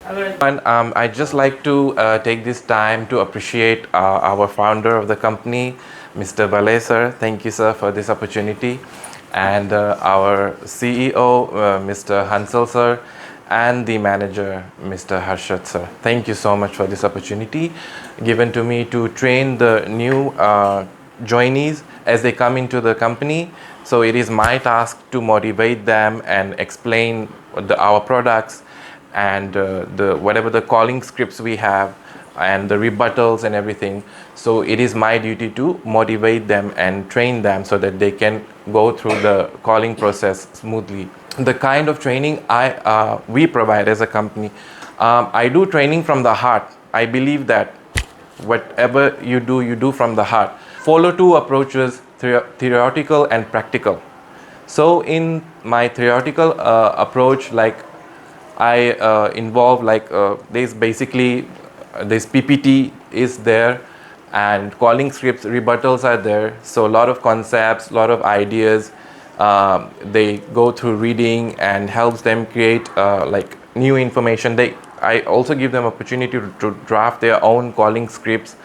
And I'd just like to take this time to appreciate our founder of the company, Mr. Vahlay sir. Thank you, sir, for this opportunity. And our CEO, Mr. Hansel sir, and the manager, Mr. Harshad sir. Thank you so much for this opportunity given to me to train the new joinees as they come into the company. So it is my task to motivate them and explain our products and the whatever the calling scripts we have and the rebuttals and everything. So it is my duty to motivate them and train them so that they can go through the calling process smoothly. The kind of training we provide as a company, I do training from the heart. I believe that whatever you do from the heart. Follow two approaches: theoretical and practical. So in my theoretical approach, like I involve there's basically this PPT is there, and calling scripts rebuttals are there. So a lot of concepts, a lot of ideas. They go through reading and helps them create new information. I also give them opportunity to draft their own calling scripts,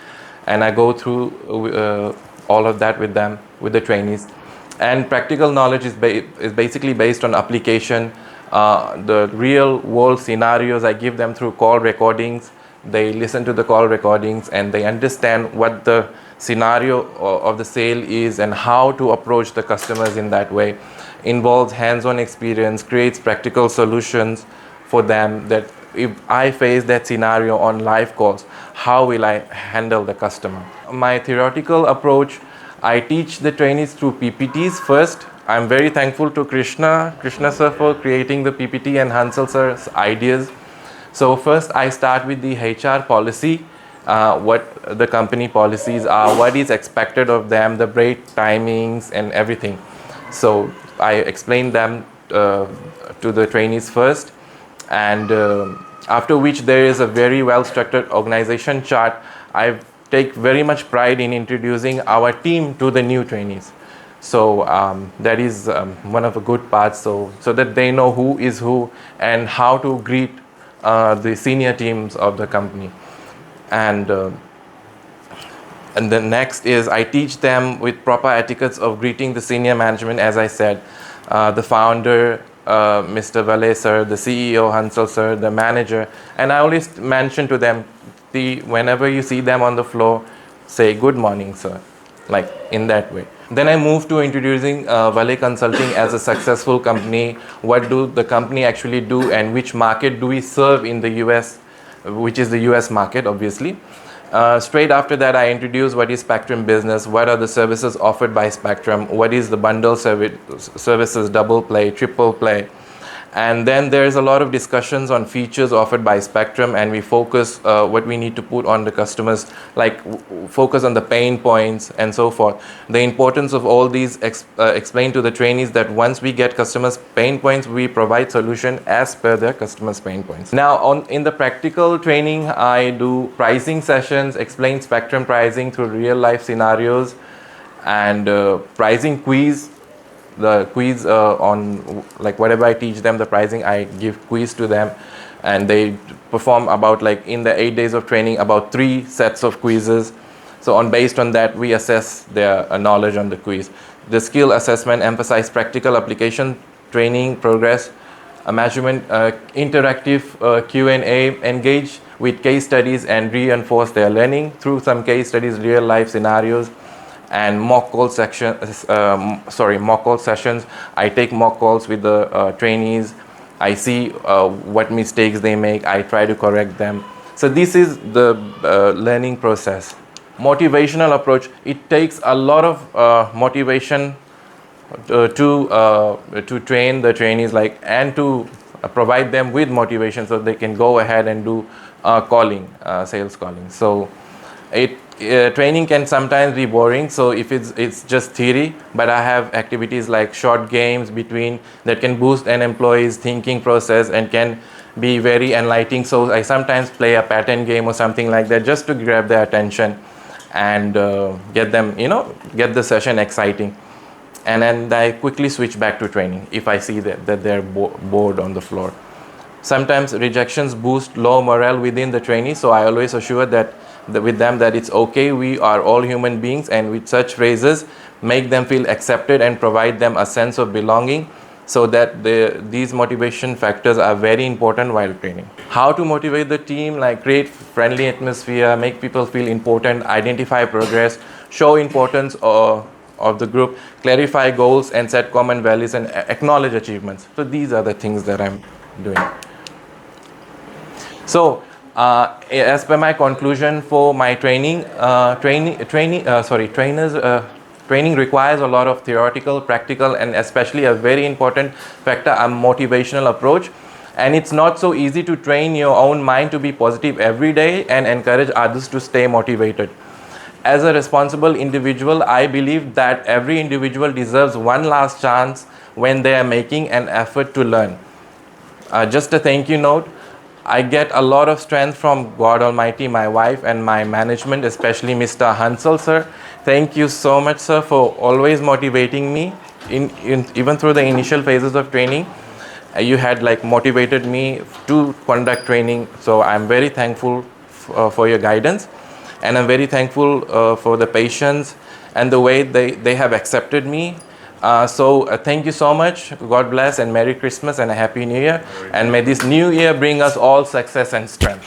and I go through all of that with them, with the trainees. And practical knowledge is basically based on application. The real world scenarios I give them through call recordings. They listen to the call recordings and they understand what the scenario of the sale is and how to approach the customers in that way. Involves hands-on experience, creates practical solutions for them, that if I face that scenario on live calls, how will I handle the customer? My theoretical approach, I teach the trainees through PPTs first. I'm very thankful to Krishna sir for creating the PPT and Hansel sir's ideas. So first I start with the HR policy, what the company policies are, what is expected of them, the break timings and everything. So I explain them to the trainees first, and after which there is a very well structured organization chart. I take very much pride in introducing our team to the new trainees. So that is one of the good parts, so that they know who is who and how to greet the senior teams of the company. And the next is I teach them with proper etiquettes of greeting the senior management, as I said, the founder, Mr. Vahlay sir, the CEO Hansel sir, the manager. And I always mention to them, whenever you see them on the floor, say good morning sir, like in that way. Then I moved to introducing Vahlay Consulting as a successful company. What do the company actually do, and which market do we serve in the US, which is the US market, obviously. Straight after that, I introduced what is Spectrum Business, what are the services offered by Spectrum, what is the bundle services, double play, triple play. And then there's a lot of discussions on features offered by Spectrum, and we focus what we need to put on the customers, like focus on the pain points and so forth. The importance of all these explain to the trainees that once we get customers' pain points, we provide solution as per their customers' pain points. Now, in the practical training, I do pricing sessions, explain Spectrum pricing through real life scenarios, and pricing quiz. The quiz on like whatever I teach them, the pricing, I give quiz to them, and they perform about, like in the 8 days of training, about 3 sets of quizzes. So based on that, we assess their knowledge on the quiz. The skill assessment emphasize practical application, training, progress, measurement, interactive Q&A, engage with case studies and reinforce their learning through some case studies, real life scenarios. And mock call sessions. I take mock calls with the trainees. I see what mistakes they make. I try to correct them. So this is the learning process. Motivational approach. It takes a lot of motivation to train the trainees, and to provide them with motivation so they can go ahead and do sales calling. So training can sometimes be boring, so if it's just theory, but I have activities like short games between that can boost an employee's thinking process and can be very enlightening. So I sometimes play a pattern game or something like that just to grab their attention and get them, get the session exciting. And then I quickly switch back to training if I see that they're bored on the floor. Sometimes rejections boost low morale within the trainee, so I always assure that with them that it's okay, we are all human beings, and with such phrases make them feel accepted and provide them a sense of belonging, so that these motivation factors are very important while training. How to motivate the team, like create friendly atmosphere, make people feel important, identify progress, show importance of the group, clarify goals and set common values, and acknowledge achievements. So these are the things that I'm doing. So as per my conclusion for my training, training requires a lot of theoretical, practical, and especially a very important factor, a motivational approach. And it's not so easy to train your own mind to be positive every day and encourage others to stay motivated. As a responsible individual, I believe that every individual deserves one last chance when they are making an effort to learn. Just a thank you note. I get a lot of strength from God Almighty, my wife, and my management, especially Mr. Hansal, sir. Thank you so much, sir, for always motivating me, even through the initial phases of training. You had motivated me to conduct training, so I'm very thankful for your guidance, and I'm very thankful for the patience and the way they have accepted me. So thank you so much. God bless, and Merry Christmas and a Happy New Year. And may this new year bring us all success and strength.